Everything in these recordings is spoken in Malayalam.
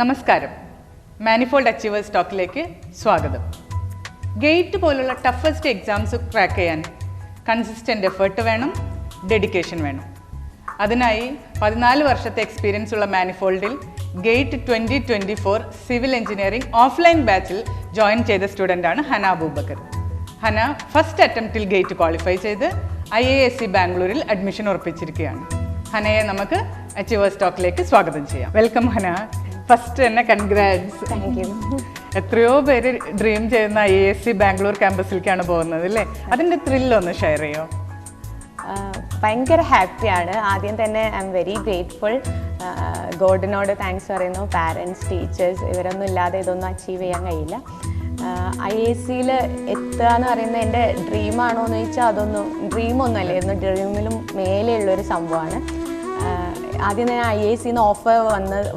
നമസ്കാരം. മാനിഫോൾഡ് അച്ചീവേഴ്സ് ടോക്കിലേക്ക് സ്വാഗതം. ഗേറ്റ് പോലുള്ള ടഫസ്റ്റ് എക്സാംസ് ക്രാക്ക് ചെയ്യാൻ കൺസിസ്റ്റൻ്റ് എഫേർട്ട് വേണം, ഡെഡിക്കേഷൻ വേണം. അതിനായി 14 വർഷത്തെ എക്സ്പീരിയൻസ് ഉള്ള മാനിഫോൾഡിൽ ഗേറ്റ് 2024 സിവിൽ എഞ്ചിനീയറിംഗ് ഓഫ്ലൈൻ ബാച്ചിൽ ജോയിൻ ചെയ്ത സ്റ്റുഡൻ്റാണ് ഹന അബൂബക്കർ. ഹന ഫസ്റ്റ് അറ്റംപ്റ്റിൽ ഗേറ്റ് ക്വാളിഫൈ ചെയ്ത് IISc ബാംഗ്ലൂരിൽ അഡ്മിഷൻ ഉറപ്പിച്ചിരിക്കുകയാണ്. ഹനയെ നമുക്ക് അച്ചീവേഴ്സ് ടോക്കിലേക്ക് സ്വാഗതം ചെയ്യാം. വെൽക്കം ഹന. ഫസ്റ്റ് തന്നെ കൺഗ്രാറ്റ്സ്. Thank you. എത്രയോ പേര് ഡ്രീം ചെയ്യുന്ന IISc ബാംഗ്ലൂർ ക്യാമ്പസിലേക്കാണ് പോകുന്നത് അല്ലേ? അതിൻ്റെ ത്രില്ലൊന്ന് ഷെയർ ചെയ്യോ? ഭയങ്കര ഹാപ്പിയാണ്. ആദ്യം തന്നെ ഐ എം വെരി ഗ്രേറ്റ്ഫുൾ. ഗോഡിനോട് താങ്ക്സ് പറയുന്നു. പാരൻസ്, ടീച്ചേഴ്സ് ഇവരൊന്നും ഇല്ലാതെ ഇതൊന്നും അച്ചീവ് ചെയ്യാൻ കഴിയില്ല. IIScയിൽ എത്തുക എന്ന് പറയുന്നത് എൻ്റെ ഡ്രീമാണോ എന്ന് ചോദിച്ചാൽ അതൊന്നും ഡ്രീമൊന്നും അല്ലായിരുന്നു. ഡ്രീമിലും മേലെയുള്ളൊരു സംഭവമാണ്. ആദ്യം തന്നെ IIScന്ന് ഓഫർ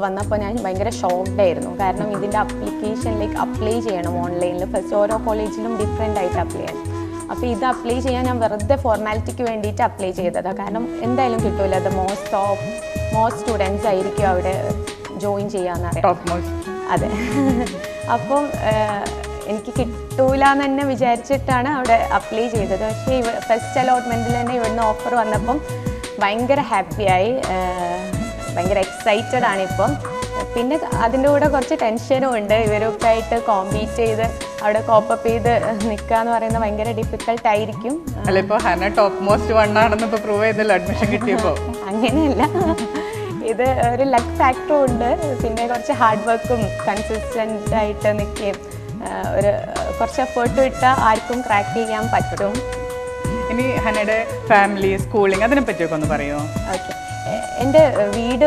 വന്നപ്പോൾ ഞാൻ ഭയങ്കര ഷോക്ക്ഡ് ആയിരുന്നു. കാരണം ഇതിൻ്റെ അപ്ലിക്കേഷനിലേക്ക് അപ്ലൈ ചെയ്യണം ഓൺലൈനിൽ. ഫസ്റ്റ് ഓരോ കോളേജിലും ഡിഫറെൻ്റ് ആയിട്ട് അപ്ലൈ ചെയ്യണം. അപ്പോൾ ഇത് അപ്ലൈ ചെയ്യാൻ ഞാൻ വെറുതെ ഫോർമാലിറ്റിക്ക് വേണ്ടിയിട്ട് അപ്ലൈ ചെയ്തതാണ്. കാരണം എന്തായാലും കിട്ടില്ല. അത് മോസ്റ്റ് സ്റ്റുഡൻസ് ആയിരിക്കും അവിടെ ജോയിൻ ചെയ്യാമെന്നറിയാം. അതെ. അപ്പം എനിക്ക് കിട്ടൂല എന്ന് തന്നെ വിചാരിച്ചിട്ടാണ് അവിടെ അപ്ലൈ ചെയ്തത്. പക്ഷേ ഫസ്റ്റ് അലോട്ട്മെൻറ്റിൽ തന്നെ ഇവിടുന്ന് ഓഫർ വന്നപ്പം ഭയങ്കര ഹാപ്പിയായി, ഭയങ്കര എക്സൈറ്റഡ് ആണിപ്പം. പിന്നെ അതിൻ്റെ കൂടെ കുറച്ച് ടെൻഷനും ഉണ്ട്. ഇവരൊക്കെ ആയിട്ട് കോമ്പീറ്റ് ചെയ്ത് അവിടെ കോപ്പപ്പ് ചെയ്ത് നിൽക്കുക എന്ന് പറയുന്നത് ഭയങ്കര ഡിഫിക്കൽട്ട് ആയിരിക്കും. അങ്ങനെയല്ല, ഇത് ഒരു ലക്ക് ഫാക്ടറും ഉണ്ട്. പിന്നെ കുറച്ച് ഹാർഡ് വർക്കും കൺസിസ്റ്റൻ്റ് ആയിട്ട് നിൽക്കുകയും കുറച്ച് എഫേർട്ട് ഇട്ടാൽ ആർക്കും ക്രാക്ക് ചെയ്യാൻ പറ്റും. ഇനി ഹനയുടെ ഫാമിലി, സ്കൂളിംഗ്, അതിനെ പറ്റിയൊക്കെ ഒന്ന് പറയുമോ? ഓക്കെ. എൻ്റെ വീട്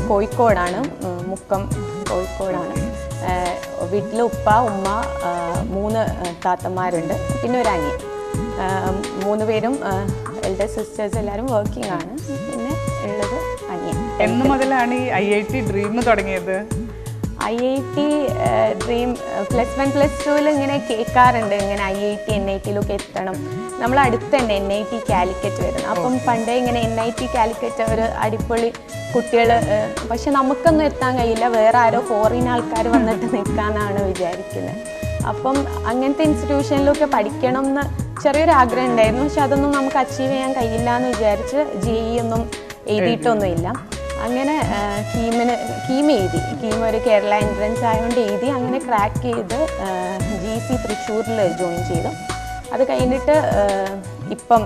കോഴിക്കോടാണ്, മുക്കം കോഴിക്കോടാണ്. വീട്ടിൽ ഉപ്പ, ഉമ്മ, 3 താത്തമാരുണ്ട്, പിന്നെ ഒരു അനിയൻ. 3 പേരും എൽഡർ സിസ്റ്റേഴ്സ് എല്ലാവരും വർക്കിംഗ് ആണ്. പിന്നെ ഉള്ളത് അനിയൻ. എന്ന് മുതലാണ് ഈ IIT ഡ്രീം തുടങ്ങിയത്? IIT ഡ്രീം +1 +2 ഇങ്ങനെ കേൾക്കാറുണ്ട്. ഇങ്ങനെ IIT NITയിലൊക്കെ എത്തണം. നമ്മൾ അടുത്ത് തന്നെ NIT കാലിക്കറ്റ് വരുന്നത്. അപ്പം പണ്ടേ ഇങ്ങനെ NIT കാലിക്കറ്റ് ഒരു അടിപൊളി കുട്ടികൾ. പക്ഷെ നമുക്കൊന്നും എത്താൻ കഴിയില്ല. വേറെ ആരോ ഫോറിൻ ആൾക്കാർ വന്നിട്ട് നിൽക്കാമെന്നാണ് വിചാരിക്കുന്നത്. അപ്പം അങ്ങനത്തെ ഇൻസ്റ്റിറ്റ്യൂഷനിലൊക്കെ പഠിക്കണം എന്ന് ചെറിയൊരു ആഗ്രഹം ഉണ്ടായിരുന്നു. പക്ഷെ അതൊന്നും നമുക്ക് അച്ചീവ് ചെയ്യാൻ കഴിയില്ല എന്ന് വിചാരിച്ച് JEE ഒന്നും എഴുതിയിട്ടൊന്നുമില്ല. അങ്ങനെ കീം എഴുതി. കീം ഒരു കേരള എൻട്രൻസ് ആയതുകൊണ്ട് എഴുതി. അങ്ങനെ ക്രാക്ക് ചെയ്ത് GC തൃശ്ശൂരിൽ ജോയിൻ ചെയ്തു. അത് കഴിഞ്ഞിട്ട് ഇപ്പം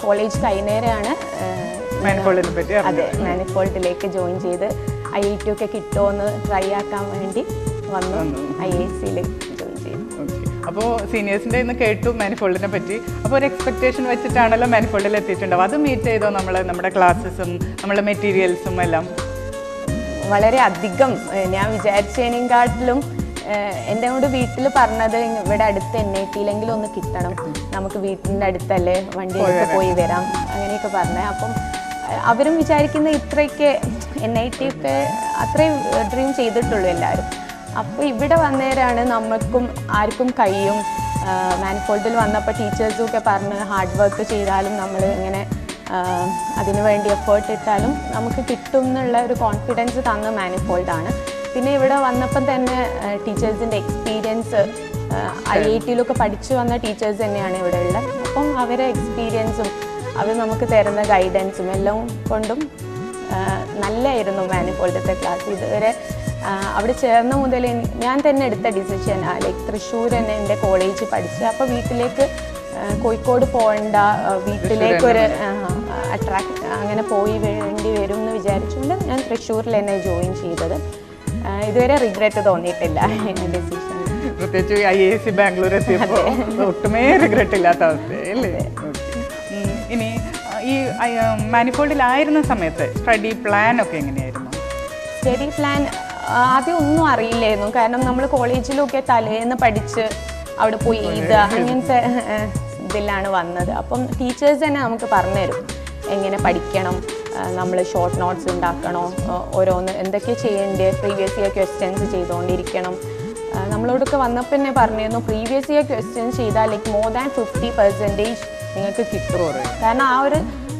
കോളേജ് കൈനേരെയാണ് അതെ മാനിഫോൾഡിലേക്ക് ജോയിൻ ചെയ്ത് IIT ഒക്കെ കിട്ടുമോ എന്ന് ട്രൈ ആക്കാൻ വേണ്ടി വന്നു. IIScയിൽ ജോയിൻ ചെയ്തു. അപ്പോൾ സീനിയേഴ്സിൻ്റെ ഇന്ന് കേട്ടു മാനിഫോൾഡിനെ പറ്റി. അപ്പോൾ ഒരു എക്സ്പെക്ടേഷൻ വെച്ചിട്ടാണല്ലോ മാനിഫോൾഡിൽ എത്തിയിട്ടുണ്ടാവും. അത് മീറ്റ് ചെയ്തോ നമ്മുടെ ക്ലാസ്സസും നമ്മുടെ മെറ്റീരിയൽസും എല്ലാം? വളരെ അധികം ഞാൻ വിചാരിച്ചതിനെക്കാട്ടിലും എൻ്റെ കൂടെ വീട്ടിൽ പറഞ്ഞത് ഇവിടെ അടുത്ത് NITയിലെങ്കിലും ഒന്ന് കിട്ടണം, നമുക്ക് വീട്ടിൻ്റെ അടുത്തല്ലേ, വണ്ടി എടുത്ത് പോയി വരാം, അങ്ങനെയൊക്കെ പറഞ്ഞത്. അപ്പം അവരും വിചാരിക്കുന്ന ഇത്രയൊക്കെ NIT ഒക്കെ അത്രയും ഡ്രീം ചെയ്തിട്ടുള്ളൂ എല്ലാവരും. അപ്പോൾ ഇവിടെ വന്നേരാണ് നമുക്കും ആർക്കും കഴിയും. മാനിഫോൾഡിൽ വന്നപ്പോൾ ടീച്ചേഴ്സും ഒക്കെ പറഞ്ഞ് ഹാർഡ് വർക്ക് ചെയ്താലും നമ്മൾ ഇങ്ങനെ അതിനു വേണ്ടി എഫേർട്ട് ഇട്ടാലും നമുക്ക് കിട്ടും എന്നുള്ള ഒരു കോൺഫിഡൻസ് തന്ന മാനിഫോൾഡാണ്. പിന്നെ ഇവിടെ വന്നപ്പം തന്നെ ടീച്ചേഴ്സിൻ്റെ എക്സ്പീരിയൻസ്, IITയിലൊക്കെ പഠിച്ചു വന്ന ടീച്ചേഴ്സ് തന്നെയാണ് ഇവിടെ ഉള്ളത്. അപ്പം അവരെ എക്സ്പീരിയൻസും അവർ നമുക്ക് തരുന്ന ഗൈഡൻസും എല്ലാം കൊണ്ടും നല്ലതായിരുന്നു മാനിഫോൾഡത്തെ ക്ലാസ്. ഇതുവരെ അവിടെ ചേർന്ന മുതൽ ഞാൻ തന്നെ എടുത്ത ഡിസിഷൻ, ലൈക്ക് തൃശ്ശൂർ തന്നെ എൻ്റെ കോളേജ് പഠിച്ച്, അപ്പോൾ വീട്ടിലേക്ക് കോഴിക്കോട് പോകണ്ട, വീട്ടിലേക്കൊരു അങ്ങനെ പോയി വേണ്ടി വരും എന്ന് വിചാരിച്ചുകൊണ്ട് ഞാൻ തൃശ്ശൂരിൽ തന്നെ ജോയിൻ ചെയ്തത്. ഇതുവരെ റിഗ്രറ്റ് തോന്നിയിട്ടില്ല എൻ്റെ ഡിസിഷൻ. പ്രത്യേകിച്ച് IISc ബാംഗ്ലൂർ എത്തിയപ്പോൾ ഒട്ടുമേ റിഗ്രറ്റ് ഇല്ലാത്ത അവസ്ഥയല്ലേ? ഇനി ഈ മാനിഫോൾഡിലായിരുന്ന സമയത്ത് സ്റ്റഡി പ്ലാൻ ഒക്കെ എങ്ങനെയായിരുന്നു? സ്റ്റഡി പ്ലാൻ ആദ്യം ഒന്നും അറിയില്ലായിരുന്നു. കാരണം നമ്മൾ കോളേജിലൊക്കെ തലേന്ന് പഠിച്ച് അവിടെ പോയി എഴുതുക അങ്ങനത്തെ ഇതിലാണ് വന്നത്. അപ്പം ടീച്ചേഴ്സ് തന്നെ നമുക്ക് പറഞ്ഞുതരും എങ്ങനെ പഠിക്കണം, നമ്മൾ ഷോർട്ട് നോട്ട്സ് ഉണ്ടാക്കണോ, ഓരോന്ന് എന്തൊക്കെ ചെയ്യേണ്ടത്, പ്രീവിയസ് ഇയർ ക്വസ്റ്റ്യൻസ് ചെയ്തുകൊണ്ടിരിക്കണം. നമ്മളോടൊക്കെ വന്നപ്പോൾ തന്നെ പറഞ്ഞിരുന്നു പ്രീവിയസ് ഇയർ ക്വസ്റ്റ്യൻസ് ചെയ്താൽ ലൈക്ക് മോർ ദാൻ 50% നിങ്ങൾക്ക് കിട്ടുമോ. കാരണം ആ ഒരു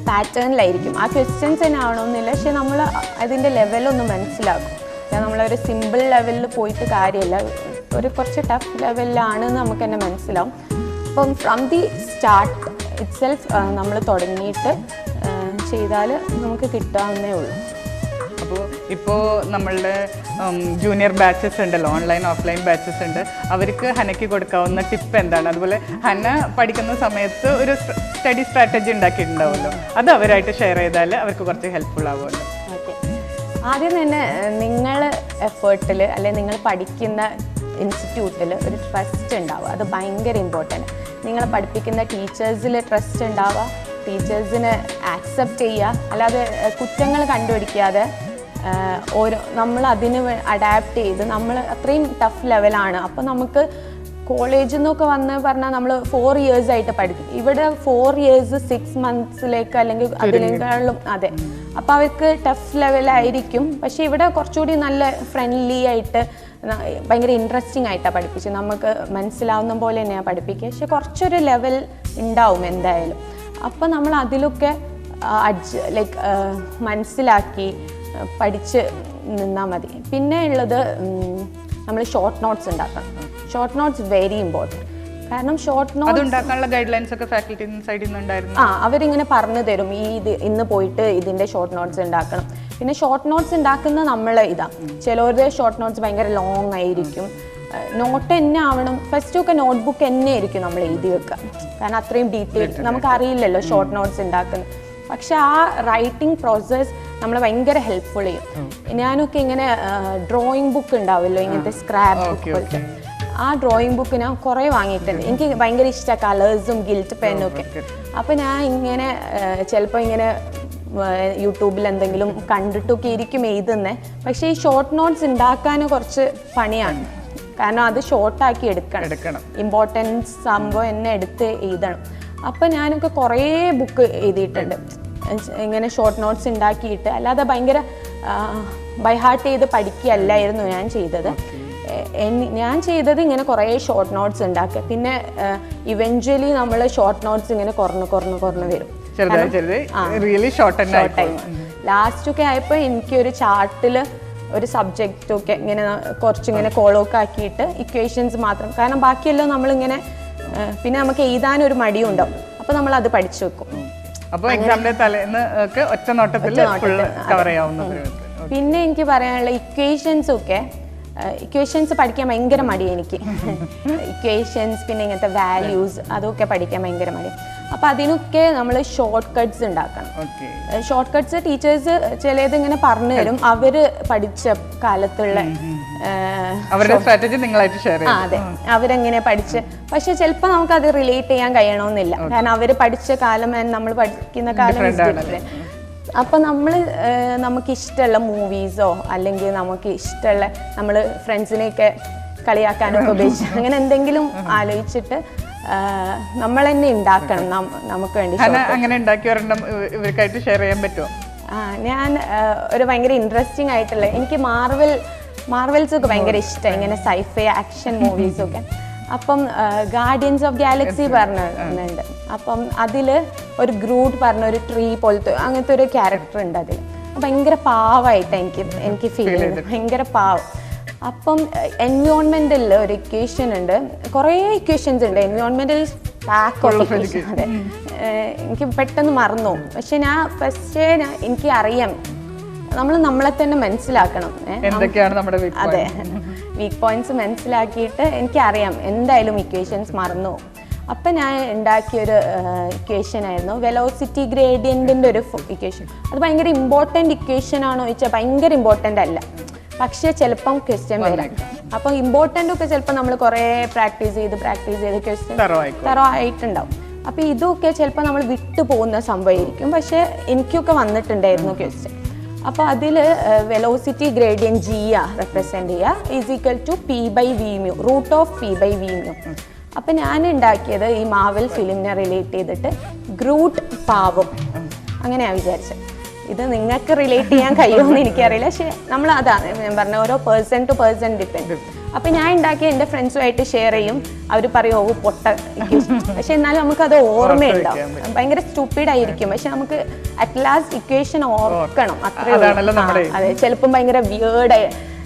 പാറ്റേണിലായിരിക്കും. ആ ക്വസ്റ്റ്യൻസ് തന്നെ ആവണമെന്നില്ല, പക്ഷെ നമ്മൾ അതിൻ്റെ ലെവലൊന്ന് മനസ്സിലാക്കും. നമ്മളൊരു സിമ്പിൾ ലെവലിൽ പോയിട്ട് കാര്യമില്ല, ഒരു കുറച്ച് ടഫ് ലെവലിലാണെന്ന് നമുക്ക് തന്നെ മനസ്സിലാവും. അപ്പം from the start it self നമ്മൾ തുടങ്ങിയിട്ട് ചെയ്താൽ നമുക്ക് കിട്ടാവുന്നേ ഉള്ളൂ. അപ്പോൾ ഇപ്പോൾ നമ്മളുടെ ജൂനിയർ ബാച്ചസ് ഉണ്ടല്ലോ, ഓൺലൈൻ ഓഫ്ലൈൻ ബാച്ചസ് ഉണ്ട്, അവർക്ക് ഹനയ്ക്ക് കൊടുക്കാവുന്ന ടിപ്പ് എന്താണ്? അതുപോലെ ഹന പഠിക്കുന്ന സമയത്ത് ഒരു സ്റ്റഡി സ്ട്രാറ്റജി ഉണ്ടാക്കിയിട്ടുണ്ടാവുമല്ലോ, അത് അവരായിട്ട് ഷെയർ ചെയ്താൽ അവർക്ക് കുറച്ച് ഹെൽപ്ഫുൾ ആവുമല്ലോ. ഓക്കെ, ആദ്യം തന്നെ നിങ്ങൾ എഫേർട്ടിൽ അല്ലെങ്കിൽ നിങ്ങൾ പഠിക്കുന്ന ഇൻസ്റ്റിറ്റ്യൂട്ടിൽ ഒരു ട്രസ്റ്റ് ഉണ്ടാവുക, അത് ഭയങ്കര ഇമ്പോർട്ടൻറ്റ്. നിങ്ങൾ പഠിപ്പിക്കുന്ന ടീച്ചേഴ്സിൽ ട്രസ്റ്റ് ഉണ്ടാവുക, ടീച്ചേഴ്സിന് ആക്സെപ്റ്റ് ചെയ്യുക, അല്ലാതെ കുറ്റങ്ങൾ കണ്ടുപിടിക്കാതെ നമ്മൾ അതിന് അഡാപ്റ്റ് ചെയ്ത് നമ്മൾ അത്രയും ടഫ് ലെവലാണ്. അപ്പോൾ നമുക്ക് കോളേജിൽ നിന്നൊക്കെ വന്ന് പറഞ്ഞാൽ നമ്മൾ 4 years ആയിട്ട് പഠിക്കും, ഇവിടെ 4 years 6 monthsലേക്ക് അല്ലെങ്കിൽ അതിനേക്കാളും. അതെ, അപ്പോൾ അവർക്ക് ടഫ് ലെവലായിരിക്കും. പക്ഷേ ഇവിടെ കുറച്ചുകൂടി നല്ല ഫ്രണ്ട്ലി ആയിട്ട് ഭയങ്കര ഇൻട്രസ്റ്റിംഗ് ആയിട്ടാണ് പഠിപ്പിച്ചത്, നമുക്ക് മനസ്സിലാവുന്ന പോലെ തന്നെയാണ് പഠിപ്പിക്കുക. പക്ഷെ കുറച്ചൊരു ലെവൽ ഉണ്ടാവും എന്തായാലും. അപ്പോൾ നമ്മൾ അതിലൊക്കെ മനസ്സിലാക്കി പഠിച്ച് നിന്നാൽ മതി. പിന്നെ ഉള്ളത് നമ്മൾ ഷോർട്ട് നോട്ട്സ് ഉണ്ടാക്കണം. Short notes very important. കാരണം ഷോർട്ട് നോട്ട്സ് ഉണ്ടാക്കാനുള്ള ഗൈഡ് ലൈൻസ് ഒക്കെ ഫാക്കൽറ്റി സൈഡിൽ നിന്ന് ഉണ്ടായിരുന്നു. അവരിങ്ങനെ പറഞ്ഞു തരും, ഇന്ന് പോയിട്ട് ഇതിൻ്റെ ഷോർട്ട് നോട്ട്സ് ഉണ്ടാക്കണം. പിന്നെ ഷോർട്ട് നോട്ട്സ് ഉണ്ടാക്കുന്ന നമ്മൾ ചിലവരുടെ ഷോർട്ട് നോട്ട്സ് ഭയങ്കര ലോങ് ആയിരിക്കും. നോട്ട് തന്നെ ആവണം, ഫസ്റ്റൊക്കെ നോട്ട്ബുക്ക് തന്നെ ആയിരിക്കും നമ്മൾ എഴുതി വെക്കുക, കാരണം അത്രയും ഡീറ്റെയിൽ നമുക്കറിയില്ലല്ലോ ഷോർട്ട് നോട്ട്സ് ഉണ്ടാക്കുന്നത്. പക്ഷെ ആ റൈറ്റിംഗ് പ്രോസസ്സ് നമ്മളെ ഭയങ്കര ഹെൽപ്ഫുൾ ചെയ്യും. ഞാനൊക്കെ ഇങ്ങനെ ഡ്രോയിങ് ബുക്ക് ഉണ്ടാവുമല്ലോ, ഇങ്ങനത്തെ സ്ക്രാപ്പ് ബുക്ക് പോലത്തെ, ആ ഡ്രോയിങ് ബുക്ക് ഞാൻ കുറേ വാങ്ങിയിട്ടുണ്ട്. എനിക്ക് ഭയങ്കര ഇഷ്ടമാണ് കളേഴ്സും ഗിൽറ്റ് പെന്നും ഒക്കെ. അപ്പോൾ ഞാൻ ഇങ്ങനെ ചിലപ്പോൾ ഇങ്ങനെ യൂട്യൂബിൽ എന്തെങ്കിലും കണ്ടിട്ടൊക്കെ ഇരിക്കും എഴുതുന്നത്. പക്ഷേ ഈ ഷോർട്ട് നോട്ട്സ് ഉണ്ടാക്കാൻ കുറച്ച് പണിയാണ്, കാരണം അത് ഷോർട്ടാക്കി എടുക്കണം, ഇമ്പോർട്ടൻസ് സംഭവം എന്നെ എടുത്ത് എഴുതണം. അപ്പം ഞാനൊക്കെ കുറേ ബുക്ക് എഴുതിയിട്ടുണ്ട് ഇങ്ങനെ ഷോർട്ട് നോട്ട്സ് ഉണ്ടാക്കിയിട്ട്. അല്ലാതെ ഭയങ്കര ബൈ ഹാർട്ട് ചെയ്ത് പഠിക്കുകയല്ലായിരുന്നു ഞാൻ ചെയ്തത്. ഞാൻ ചെയ്തത് ഇങ്ങനെ കുറേ ഷോർട്ട് നോട്ട്സ് ഉണ്ടാക്കുക. പിന്നെ ഇവഞ്ച്വലി നമ്മൾ ഷോർട്ട് നോട്ട്സ് ഇങ്ങനെ കുറഞ്ഞ് വരും. ലാസ്റ്റൊക്കെ ആയപ്പോൾ എനിക്കൊരു ചാർട്ടിൽ ഒരു സബ്ജക്റ്റൊക്കെ ഇങ്ങനെ കുറച്ചിങ്ങനെ കോളൊക്കെ ആക്കിയിട്ട് ഇക്വേഷൻസ് മാത്രം, കാരണം ബാക്കിയെല്ലാം നമ്മളിങ്ങനെ പിന്നെ നമുക്ക് എഴുതാനൊരു മടിയും ഉണ്ടാവും. അപ്പോൾ നമ്മൾ അത് പഠിച്ചു വെക്കും. പിന്നെ എനിക്ക് പറയാനുള്ള ഇക്വേഷൻസ് പഠിക്കാൻ ഭയങ്കര മടിയാണ് എനിക്ക്. ഇക്വേഷൻസ് പിന്നെ ഇങ്ങനത്തെ വാല്യൂസ് അതൊക്കെ പഠിക്കാൻ ഭയങ്കര മടിയാണ്. അപ്പം അതിനൊക്കെ നമ്മൾ ഷോർട്ട് കട്ട്സ് ഉണ്ടാക്കണം. ഷോർട്ട് കട്ട്സ് ടീച്ചേഴ്സ് ചിലത് ഇങ്ങനെ പറഞ്ഞു തരും, അവർ പഠിച്ച കാലത്തുള്ള സ്ട്രാറ്റജി നിങ്ങളായിട്ട് ഷെയർ ചെയ്യും. അതെ, അവരെങ്ങനെ പഠിച്ച്. പക്ഷെ ചിലപ്പോൾ നമുക്കത് റിലേറ്റ് ചെയ്യാൻ കഴിയണമെന്നില്ല, കാരണം അവർ പഠിച്ച കാലം നമ്മൾ പഠിക്കുന്ന കാലം. അപ്പം നമുക്ക് ഇഷ്ടമുള്ള മൂവീസോ അല്ലെങ്കിൽ നമുക്ക് ഇഷ്ടമുള്ള നമ്മൾ ഫ്രണ്ട്സിനെയൊക്കെ കളിയാക്കാനൊക്കെ ഉപയോഗിച്ച് അങ്ങനെ എന്തെങ്കിലും ആലോചിച്ചിട്ട് നമ്മൾ തന്നെ ഉണ്ടാക്കണം നമുക്ക് വേണ്ടി. അങ്ങനെ ഉണ്ടാക്കി ഒരെണ്ണം ഇവർക്കായിട്ട് ഷെയർ ചെയ്യാൻ പറ്റുമോ? ഞാൻ ഒരു ഭയങ്കര ഇൻട്രസ്റ്റിംഗ് ആയിട്ടുള്ള, എനിക്ക് മാർവൽസ് ഒക്കെ ഭയങ്കര ഇഷ്ടമാണ്, ഇങ്ങനെ സൈഫൈ ആക്ഷൻ മൂവീസൊക്കെ. അപ്പം ഗാർഡിയൻസ് ഓഫ് ഗാലക്സി പറഞ്ഞിട്ടുണ്ട്. അപ്പം അതിൽ ഒരു ഗ്രൂട്ട് പറഞ്ഞ ഒരു ട്രീ പോലത്തെ അങ്ങനത്തെ ഒരു ക്യാരക്ടർ ഉണ്ട് അതിൽ. ഭയങ്കര പാവമായിട്ടാണ് എനിക്ക് ഫീൽ ചെയ്തത്, ഭയങ്കര പാവം. അപ്പം എൻവയോൺമെൻറ്റിൽ ഒരു ഇക്വേഷൻ ഉണ്ട്, കുറേ ഇക്വേഷൻസ് ഉണ്ട് എൻവയോൺമെൻറ്റൽ പാക്ക് ഓഫ് ഇക്വേഷൻ. അതെ, എനിക്ക് പെട്ടെന്ന് മറന്നു. പക്ഷെ എനിക്ക് അറിയാം, നമ്മളെ തന്നെ മനസ്സിലാക്കണം. അതെ, വീക്ക് പോയിന്റ്സ് മനസ്സിലാക്കിയിട്ട് എനിക്കറിയാം എന്തായാലും ഇക്വേഷൻസ് മറന്നു. അപ്പം ഞാൻ ഉണ്ടാക്കിയൊരു ഇക്വേഷൻ ആയിരുന്നു വെലോസിറ്റി ഗ്രേഡിയൻറ്റിൻ്റെ ഒരു ഇക്വേഷൻ. അത് ഭയങ്കര ഇമ്പോർട്ടൻ്റ് ഇക്വേഷൻ ആണോ ചോദിച്ചാൽ ഭയങ്കര ഇമ്പോർട്ടൻ്റ് അല്ല, പക്ഷേ ചിലപ്പം ക്വസ്റ്റ്യൻ വരാം. അപ്പം ഇമ്പോർട്ടൻ്റ് ഒക്കെ ചിലപ്പോൾ നമ്മൾ കുറേ പ്രാക്ടീസ് ചെയ്ത് ക്വസ്റ്റ്യൻ തറോ ആയിട്ടുണ്ടാവും. അപ്പോൾ ഇതൊക്കെ ചിലപ്പോൾ നമ്മൾ വിട്ടു പോകുന്ന സംഭവമായിരിക്കും, പക്ഷേ എനിക്കൊക്കെ വന്നിട്ടുണ്ടായിരുന്നു ക്വസ്റ്റ്യൻ. അപ്പോൾ അതിൽ വെലോസിറ്റി ഗ്രേഡിയൻറ്റ് G റെപ്രസെൻറ്റ് ചെയ്യുക is equal to P/V μ, root of P/V μ. അപ്പം ഞാൻ ഉണ്ടാക്കിയത് ഈ മാവൽ ഫിലിമിനെ റിലേറ്റ് ചെയ്തിട്ട് ഗ്രൂട്ട് പാവം അങ്ങനെയാണ് വിചാരിച്ചത്. ഇത് നിങ്ങൾക്ക് റിലേറ്റ് ചെയ്യാൻ കഴിയുമെന്ന് എനിക്കറിയില്ല, പക്ഷേ നമ്മൾ അതാണ് ഞാൻ പറഞ്ഞ ഓരോ പേഴ്സൺ ടു പേഴ്സൺ ഡിപ്പെൻഡ്. അപ്പം ഞാൻ ഉണ്ടാക്കിയ എൻ്റെ ഫ്രണ്ട്സുമായിട്ട് ഷെയർ ചെയ്യും, അവർ പറയും ഓ പൊട്ട ഇക്വേഷൻ, പക്ഷെ എന്നാലും നമുക്കത് ഓർമ്മയുണ്ടാവും. ഭയങ്കര സ്റ്റുപ്പിഡ് ആയിരിക്കും, പക്ഷെ നമുക്ക് അറ്റ് ലാസ്റ്റ് ഇക്വേഷൻ ഓർക്കണം, അത്രേ. അതെ, ചിലപ്പം ഭയങ്കര വിയേർഡ്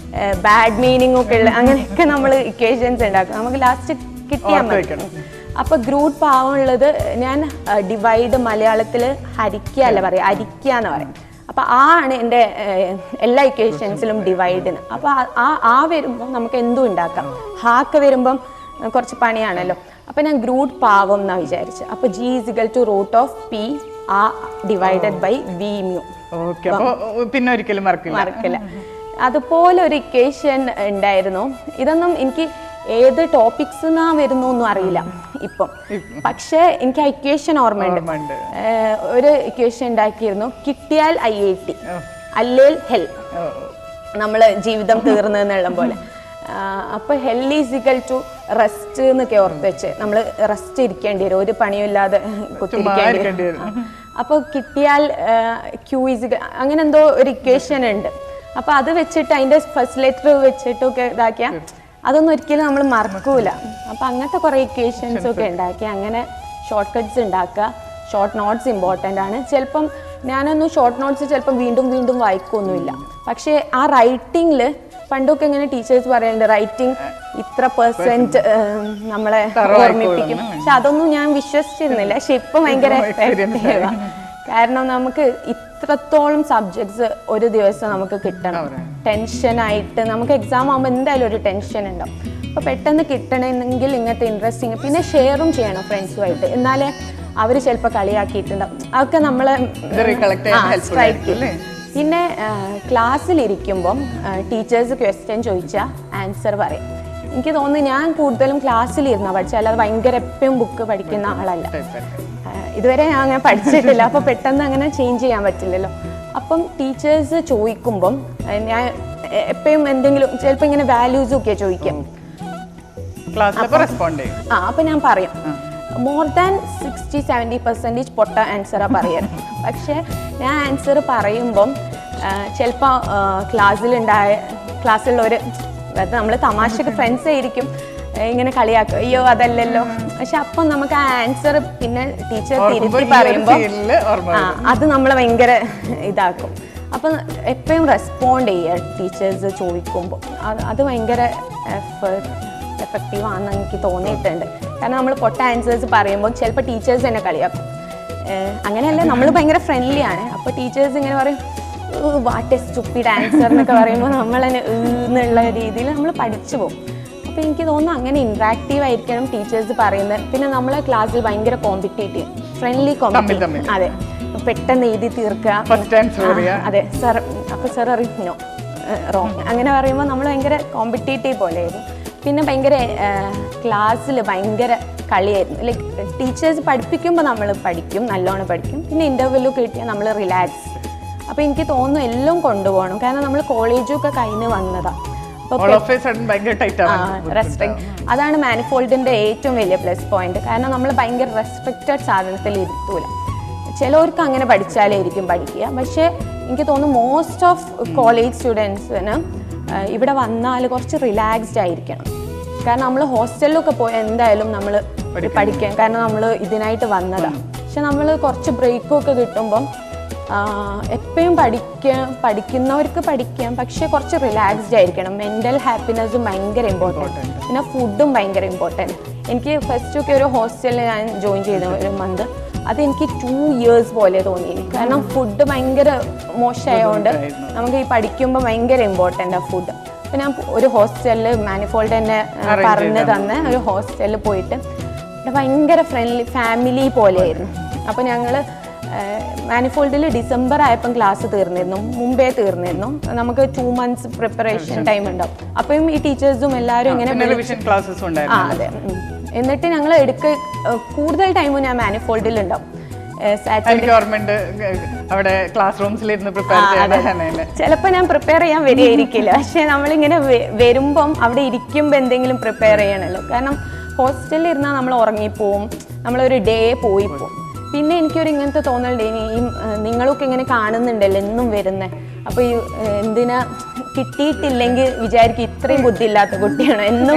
ബാഡ് മീനിങ് ഒക്കെ ഉള്ള അങ്ങനെയൊക്കെ നമ്മൾ ഇക്വേഷൻസ് ഉണ്ടാക്കും, നമുക്ക് ലാസ്റ്റ് കിട്ടിയാൽ മതി. അപ്പൊ ഗ്രൂട്ട് പാവമുള്ളത് ഞാൻ ഡിവൈഡ് മലയാളത്തിൽ ഹരിക്കുക അല്ല പറയാം, അരിക്കുക എന്ന് പറയും. അപ്പൊ ആണ് എൻ്റെ എല്ലാ ഇക്വേഷൻസിലും ഡിവൈഡിന്. അപ്പൊ ആ വരുമ്പം നമുക്ക് എന്തും ഉണ്ടാക്കാം. ഹാക്ക് വരുമ്പം കുറച്ച് പണിയാണല്ലോ. അപ്പൊ ഞാൻ ഗ്രൂട്ട് പാവം എന്നാ വിചാരിച്ചു. അപ്പൊ G = √P R divided by V mu. പിന്നെ ഒരിക്കലും മറക്കില്ല. അതുപോലെ ഒരു ഇക്വേഷൻ ഉണ്ടായിരുന്നു. ഇതൊന്നും എനിക്ക് ഏത് ടോപ്പിക്സ് വരുന്നു ഒന്നും അറിയില്ല ഇപ്പം, പക്ഷെ എനിക്ക് ആ ഇക്വേഷൻ ഓർമ്മയുണ്ട്. ഒരു ഇക്വേഷൻ ഉണ്ടാക്കിയിരുന്നു, കിട്ടിയാൽ IIT അല്ലേൽ ഹെൽ, നമ്മള് ജീവിതം തീർന്നു എന്നുള്ള പോലെ. അപ്പൊ ഹെൽ = റെസ്റ്റ് എന്നൊക്കെ ഓർത്ത് വെച്ച് നമ്മൾ റെസ്റ്റ് ഇരിക്കേണ്ടി വരും, ഒരു പണിയും ഇല്ലാതെ കുത്തിരിക്കേണ്ടി വരും. അപ്പോൾ കിട്ടിയാൽ Q അങ്ങനെ എന്തോ ഒരു ഇക്വേഷൻ ഉണ്ട്. അപ്പൊ അത് വെച്ചിട്ട് അതിന്റെ ഫസ്റ്റ് ലെറ്റർ വെച്ചിട്ടൊക്കെ ഇതാക്കിയാൽ അതൊന്നും ഒരിക്കലും നമ്മൾ മറക്കൂല. അപ്പൊ അങ്ങനത്തെ കുറെ ഇക്വേഷൻസ് ഒക്കെ ഉണ്ടാക്കി അങ്ങനെ ഷോർട്ട് കട്ട്സ് ഉണ്ടാക്കുക. ഷോർട്ട് നോട്ട്സ് ഇമ്പോർട്ടൻ്റ് ആണ്. ചിലപ്പം ഞാനൊന്നും ഷോർട്ട് നോട്ട്സ് ചിലപ്പം വീണ്ടും വീണ്ടും വായിക്കൊന്നുമില്ല, പക്ഷേ ആ റൈറ്റിംഗിൽ പണ്ടൊക്കെ ഇങ്ങനെ ടീച്ചേഴ്സ് പറയുന്നുണ്ട് റൈറ്റിംഗ് ഇത്ര % നമ്മളെ ഓർമ്മിപ്പിക്കും. പക്ഷെ അതൊന്നും ഞാൻ വിശ്വസിച്ചിരുന്നില്ല. പക്ഷെ ഇപ്പം ഭയങ്കര കാരണം നമുക്ക് ഇത്രത്തോളം സബ്ജക്ട്സ് ഒരു ദിവസം നമുക്ക് കിട്ടണം. ടെൻഷനായിട്ട് നമുക്ക് എക്സാം ആകുമ്പോൾ എന്തായാലും ഒരു ടെൻഷൻ ഉണ്ടാവും. അപ്പോൾ പെട്ടെന്ന് കിട്ടണമെങ്കിൽ ഇങ്ങനത്തെ ഇൻട്രസ്റ്റിങ്, പിന്നെ ഷെയറും ചെയ്യണം ഫ്രണ്ട്സുമായിട്ട്, എന്നാലേ അവർ ചിലപ്പോൾ കളിയാക്കിയിട്ടുണ്ടാവും. അതൊക്കെ നമ്മളെ സ്ട്രൈക്ക് ചെയ്യും. പിന്നെ ക്ലാസ്സിലിരിക്കുമ്പം ടീച്ചേഴ്സ് ക്വസ്റ്റ്യൻ ചോദിച്ചാൽ ആൻസർ പറയും. എനിക്ക് തോന്നുന്നു ഞാൻ കൂടുതലും ക്ലാസ്സിലിരുന്ന പഠിച്ചാൽ, അല്ലാതെ ഭയങ്കര എപ്പോഴും ബുക്ക് പഠിക്കുന്ന ആളല്ല. ഇതുവരെ ഞാൻ അങ്ങനെ പഠിച്ചിട്ടില്ല. അപ്പോൾ പെട്ടെന്ന് അങ്ങനെ ചേഞ്ച് ചെയ്യാൻ പറ്റില്ലല്ലോ. അപ്പം ടീച്ചേഴ്സ് ചോദിക്കുമ്പം ഞാൻ എപ്പോഴും എന്തെങ്കിലും ചിലപ്പോൾ ഇങ്ങനെ വാല്യൂസും ഒക്കെ ചോദിക്കും. അപ്പം ഞാൻ പറയും മോർ ദാൻ 60-70% പൊട്ട ആൻസറാ പറയാറ്. പക്ഷെ ഞാൻ ആൻസർ പറയുമ്പം ചിലപ്പോൾ ക്ലാസ്സിലുള്ളവർ നമ്മൾ തമാശക്ക് ഫ്രണ്ട്സ് ആയിരിക്കും ഇങ്ങനെ കളിയാക്കും, അയ്യോ അതല്ലല്ലോ. പക്ഷെ അപ്പം നമുക്ക് ആ ആൻസർ പിന്നെ ടീച്ചർ തിരുത്തി പറയുമ്പോൾ അത് നമ്മളെ ഭയങ്കര ഇതാക്കും. അപ്പം എപ്പോഴും റെസ്പോണ്ട് ചെയ്യുക ടീച്ചേഴ്സ് ചോദിക്കുമ്പോൾ, അത് ഭയങ്കര എഫക്റ്റീവ് ആണെന്ന് എനിക്ക് തോന്നിയിട്ടുണ്ട്. കാരണം നമ്മൾ പൊട്ട ആൻസേഴ്സ് പറയുമ്പോൾ ചിലപ്പോൾ ടീച്ചേഴ്സ് തന്നെ കളിയാക്കും. അങ്ങനെയല്ല, നമ്മൾ ഭയങ്കര ഫ്രണ്ട്ലി ആണ്. അപ്പോൾ ടീച്ചേഴ്സ് ഇങ്ങനെ പറയും വാട്ട് എ സ്റ്റുപ്പിഡ് ആൻസർ എന്നൊക്കെ പറയുമ്പോൾ നമ്മൾ തന്നെ എന്നുള്ള രീതിയിൽ നമ്മൾ പഠിച്ചു പോകും. അപ്പോൾ എനിക്ക് തോന്നുന്നു അങ്ങനെ ഇൻട്രാക്റ്റീവ് ആയിരിക്കണം ടീച്ചേഴ്സ് പറയുന്നത്. പിന്നെ നമ്മളെ ക്ലാസ്സിൽ ഭയങ്കര കോമ്പറ്റേറ്റീവ്, ഫ്രണ്ട്ലി കോമ്പറ്റേറ്റീവ്. അതെ, പെട്ടെന്ന് എഴുതി തീർക്കുക. അതെ സർ, അപ്പോൾ സർ അറിയിനോ റോങ് അങ്ങനെ പറയുമ്പോൾ നമ്മൾ ഭയങ്കര കോമ്പറ്റേറ്റീവ് പോലെയായിരുന്നു. പിന്നെ ഭയങ്കര ക്ലാസ്സിൽ ഭയങ്കര കളിയായിരുന്നു. ലൈക്ക് ടീച്ചേഴ്സ് പഠിപ്പിക്കുമ്പോൾ നമ്മൾ പഠിക്കും, നല്ലോണം പഠിക്കും. പിന്നെ ഇൻ്റർവ്യൂ കിട്ടിയാൽ നമ്മൾ റിലാക്സ്. അപ്പോൾ എനിക്ക് തോന്നുന്നു എല്ലാം കൊണ്ടുപോകണം. കാരണം നമ്മൾ കോളേജൊക്കെ കഴിഞ്ഞ് വന്നതാണ്. അതാണ് മാനിഫോൾഡിൻ്റെ ഏറ്റവും വലിയ പ്ലസ് പോയിന്റ്. കാരണം നമ്മൾ ഭയങ്കര റെസ്ട്രിക്റ്റഡ് സാധനത്തിൽ ഇരുത്തൂല. ചിലവർക്ക് അങ്ങനെ പഠിച്ചാലേ ആയിരിക്കും പഠിക്കുക. പക്ഷേ എനിക്ക് തോന്നുന്നു മോസ്റ്റ് ഓഫ് കോളേജ് സ്റ്റുഡൻസിന് ഇവിടെ വന്നാൽ കുറച്ച് റിലാക്സ്ഡ് ആയിരിക്കണം. കാരണം നമ്മൾ ഹോസ്റ്റലിലൊക്കെ പോയാൽ എന്തായാലും നമ്മൾ പഠിക്കാം, കാരണം നമ്മൾ ഇതിനായിട്ട് വന്നതാണ്. പക്ഷെ നമ്മൾ കുറച്ച് ബ്രേക്കൊക്കെ കിട്ടുമ്പം എപ്പോഴും പഠിക്കുന്നവർക്ക് പഠിക്കാം, പക്ഷെ കുറച്ച് റിലാക്സ്ഡ് ആയിരിക്കണം. മെൻ്റൽ ഹാപ്പിനെസ്സും ഭയങ്കര ഇമ്പോർട്ടൻറ്റ്. പിന്നെ ഫുഡും ഭയങ്കര ഇമ്പോർട്ടൻറ്റ്. എനിക്ക് ഫസ്റ്റൊക്കെ ഒരു ഹോസ്റ്റലിൽ ഞാൻ ജോയിൻ ചെയ്ത ഒരു മന്ത്, അതെനിക്ക് 2 years പോലെ തോന്നി. കാരണം ഫുഡ് ഭയങ്കര മോശമായതുകൊണ്ട് നമുക്ക് ഈ പഠിക്കുമ്പോൾ ഭയങ്കര ഇമ്പോർട്ടൻ്റ് ആ ഫുഡ്. അപ്പം ഞാൻ ഒരു ഹോസ്റ്റലിൽ മാനിഫോൾഡ് തന്നെ പറഞ്ഞ് തന്ന ഒരു ഹോസ്റ്റലിൽ പോയിട്ട് ഭയങ്കര ഫ്രണ്ട്ലി ഫാമിലി പോലെയായിരുന്നു. അപ്പോൾ ഞങ്ങൾ മാനിഫോൾഡിൽ ഡിസംബർ ആയപ്പം ക്ലാസ് തീർന്നിരുന്നു, മുമ്പേ തീർന്നിരുന്നു. നമുക്ക് 2 months പ്രിപ്പറേഷൻ ടൈം ഉണ്ടാവും. അപ്പം ഈ ടീച്ചേഴ്സും എല്ലാവരും ഇങ്ങനെ അതെ. എന്നിട്ട് ഞങ്ങൾ കൂടുതൽ ടൈമും ഞാൻ മാനിഫോൾഡിൽ ഉണ്ടാവും. ചിലപ്പോൾ ഞാൻ പ്രിപ്പയർ ചെയ്യാൻ വരികയായിരിക്കില്ല, പക്ഷെ നമ്മളിങ്ങനെ വരുമ്പം അവിടെ ഇരിക്കുമ്പോൾ എന്തെങ്കിലും പ്രിപ്പയർ ചെയ്യണമല്ലോ. കാരണം ഹോസ്റ്റലിൽ ഇരുന്നാൽ നമ്മൾ ഉറങ്ങിപ്പോവും, നമ്മളൊരു ഡേ പോയി പോവും. പിന്നെ എനിക്കൊരു ഇങ്ങനത്തെ തോന്നലുണ്ട്, ഈ നിങ്ങളൊക്കെ ഇങ്ങനെ കാണുന്നുണ്ടല്ലോ എന്നും വരുന്നത്. അപ്പോൾ ഈ എന്തിനാ കിട്ടിയിട്ടില്ലെങ്കിൽ വിചാരിക്കും ഇത്രയും ബുദ്ധിയില്ലാത്ത കുട്ടിയാണ് എന്നും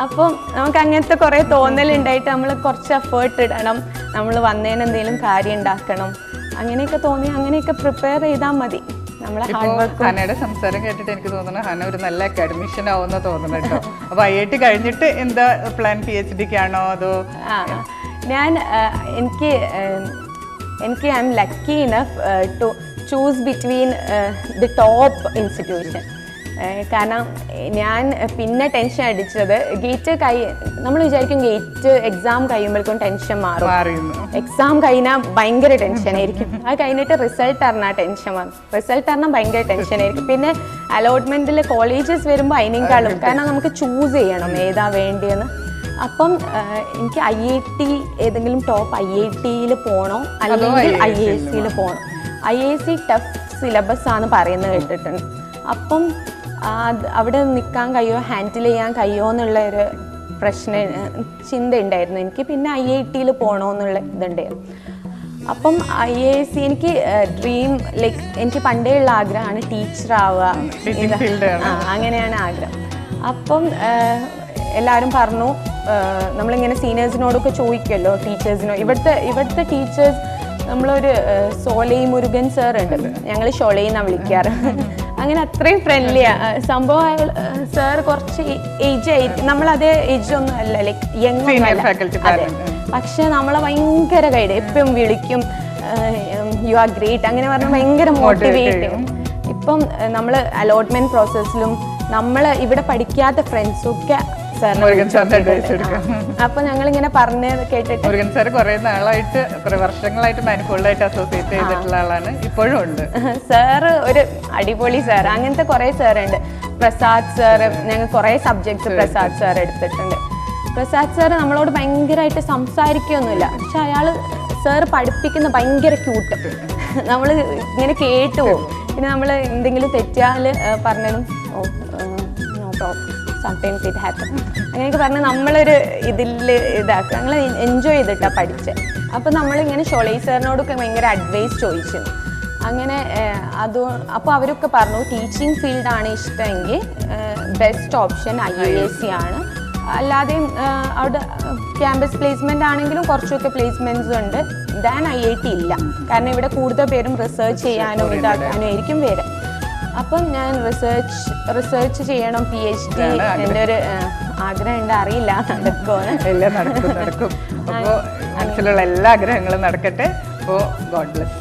അപ്പം നമുക്ക് അങ്ങനത്തെ കുറേ തോന്നലുണ്ടായിട്ട് നമ്മൾ കുറച്ച് എഫേർട്ട് ഇടണം, നമ്മൾ വന്നതിന് എന്തെങ്കിലും കാര്യം ഉണ്ടാക്കണം, അങ്ങനെയൊക്കെ തോന്നി അങ്ങനെയൊക്കെ പ്രിപ്പയർ ചെയ്താൽ മതി. നമ്മളെ ഇപ്പോ ഹാർഡ് വർക്ക്. ഹനയുടെ സംസാരം കേട്ടിട്ട് എനിക്ക് തോന്നുന്നു ഹന ഒരു നല്ല അക്കാഡമിഷ്യൻ ആവുന്ന തോന്നുന്നു കേട്ടോ. അപ്പൊ IIT കഴിഞ്ഞിട്ട് എന്താ പ്ലാൻ? PhD-ക്കാണോ അതോ? ഞാൻ എനിക്ക് I am lucky enough to choose between the top institution. കാരണം ഞാൻ പിന്നെ ടെൻഷൻ അടിച്ചത് നമ്മൾ വിചാരിക്കും ഗേറ്റ് എക്സാം കഴിയുമ്പോഴേക്കും ടെൻഷൻ മാറും. എക്സാം കഴിഞ്ഞാൽ ഭയങ്കര ടെൻഷനായിരിക്കും. അത് കഴിഞ്ഞിട്ട് റിസൾട്ട് അറിഞ്ഞാൽ ടെൻഷൻ മാറും. റിസൾട്ട് അറിഞ്ഞാൽ ഭയങ്കര ടെൻഷനായിരിക്കും. പിന്നെ അലോട്ട്മെന്റിൽ കോളേജസ് വരുമ്പോൾ അതിനേക്കാളും, കാരണം നമുക്ക് ചൂസ് ചെയ്യണം ഏതാ വേണ്ടിയെന്ന്. അപ്പം എനിക്ക് IIT ഏതെങ്കിലും ടോപ്പ് IIT-യിൽ പോകണോ അല്ലെങ്കിൽ IISc-യിൽ പോകണം. IISc ടഫ് സിലബസ് ആണ് പറയുന്നത് കേട്ടിട്ടുണ്ട്. അപ്പം അവിടെ നിൽക്കാൻ കഴിയുമോ, ഹാൻഡിൽ ചെയ്യാൻ കഴിയുമോ എന്നുള്ള ഒരു ചിന്ത ഉണ്ടായിരുന്നു എനിക്ക്. പിന്നെ IIT-യിൽ പോകണമെന്നുള്ള ഇതുണ്ടായിരുന്നു. അപ്പം IISc എനിക്ക് ഡ്രീം, ലൈക്ക് എനിക്ക് പണ്ടേ ഉള്ള ആഗ്രഹമാണ് ടീച്ചർ ആവുക, അങ്ങനെയാണ് ആഗ്രഹം. അപ്പം എല്ലാവരും പറഞ്ഞു, നമ്മളിങ്ങനെ സീനിയേഴ്സിനോടൊക്കെ ചോദിക്കുമല്ലോ, ടീച്ചേഴ്സിനോ. ഇവിടുത്തെ ടീച്ചേഴ്സ്, നമ്മളൊരു സോലൈ മുരുകൻ സാർ ഉണ്ട്, ഞങ്ങൾ ഷൊളൈന്നാണ് വിളിക്കാറ്. അങ്ങനെ അത്രയും ഫ്രണ്ട്ലിയാണ് സംഭവം. സാർ കുറച്ച് ഏജ് ആയി, നമ്മളതേ ഏജ് ഒന്നും അല്ല, ലൈക്ക് യങ് അതെ. പക്ഷെ നമ്മളെ ഭയങ്കര ഗൈഡ്, എപ്പോഴും വിളിക്കും, യു ആർ ഗ്രേറ്റ് അങ്ങനെ പറഞ്ഞാൽ ഭയങ്കര മോട്ടിവേറ്റ് ചെയ്യും. ഇപ്പം നമ്മൾ അലോട്ട്മെന്റ് പ്രോസസ്സിലും നമ്മൾ ഇവിടെ പഠിക്കാത്ത ഫ്രണ്ട്സൊക്കെ അപ്പൊ ഞങ്ങൾ ഇങ്ങനെ പറഞ്ഞത് കേട്ടിട്ട്, മുരുകൻ സാർ കുറെ വർഷങ്ങളായിട്ട് മാനിഫോൾഡായിട്ട് അസോസിയേറ്റ് ചെയ്തിട്ടുള്ള ആളാണ്, ഇപ്പോഴും ഉണ്ട്. സാറ് ഒരു അടിപൊളി സാർ. അങ്ങനത്തെ കുറെ സാറുണ്ട്. പ്രസാദ് സാർ, ഞങ്ങൾ കുറെ സബ്ജക്ട്സ് പ്രസാദ് സാർ എടുത്തിട്ടുണ്ട്. പ്രസാദ് സാർ നമ്മളോട് ഭയങ്കരമായിട്ട് സംസാരിക്കുകയൊന്നുമില്ല, പക്ഷെ സാർ പഠിപ്പിക്കുന്ന ഭയങ്കര ക്യൂട്ട്. നമ്മൾ ഇങ്ങനെ കേട്ടു പോകും. പിന്നെ നമ്മൾ എന്തെങ്കിലും തെറ്റിയാൽ പറഞ്ഞതും no problem, sometimes it happen അങ്ങനെയൊക്കെ പറഞ്ഞ് നമ്മളൊരു ഇതാക്കുക. ഞങ്ങൾ എൻജോയ് ചെയ്തിട്ടാണ് പഠിച്ചത്. അപ്പോൾ നമ്മളിങ്ങനെ ഷൊളൈ സാറിനോടൊക്കെ ഭയങ്കര അഡ്വൈസ് ചോദിച്ചു. അങ്ങനെ അപ്പോൾ അവരൊക്കെ പറഞ്ഞു ടീച്ചിങ് ഫീൽഡാണ് ഇഷ്ടമെങ്കിൽ ബെസ്റ്റ് ഓപ്ഷൻ IISc ആണ്. അല്ലാതെ അവിടെ ക്യാമ്പസ് പ്ലേസ്മെൻ്റ് ആണെങ്കിലും കുറച്ചൊക്കെ പ്ലേസ്മെൻറ്റ്സ് ഉണ്ട്. ദാൻ IIT ഇല്ല, കാരണം ഇവിടെ കൂടുതൽ പേരും റിസർച്ച് ചെയ്യാനും ഇതാക്കാനും ആയിരിക്കും പേര്. അപ്പം ഞാൻ റിസർച്ച് ചെയ്യണം, PhD എൻ്റെ ഒരു ആഗ്രഹമുണ്ട്. അറിയില്ല നടക്കുമോ. എല്ലാം നടക്കും. അപ്പോൾ മനസ്സിലുള്ള എല്ലാ ആഗ്രഹങ്ങളും നടക്കട്ടെ. അപ്പോൾ ഗോഡ് ബ്ലെസ്.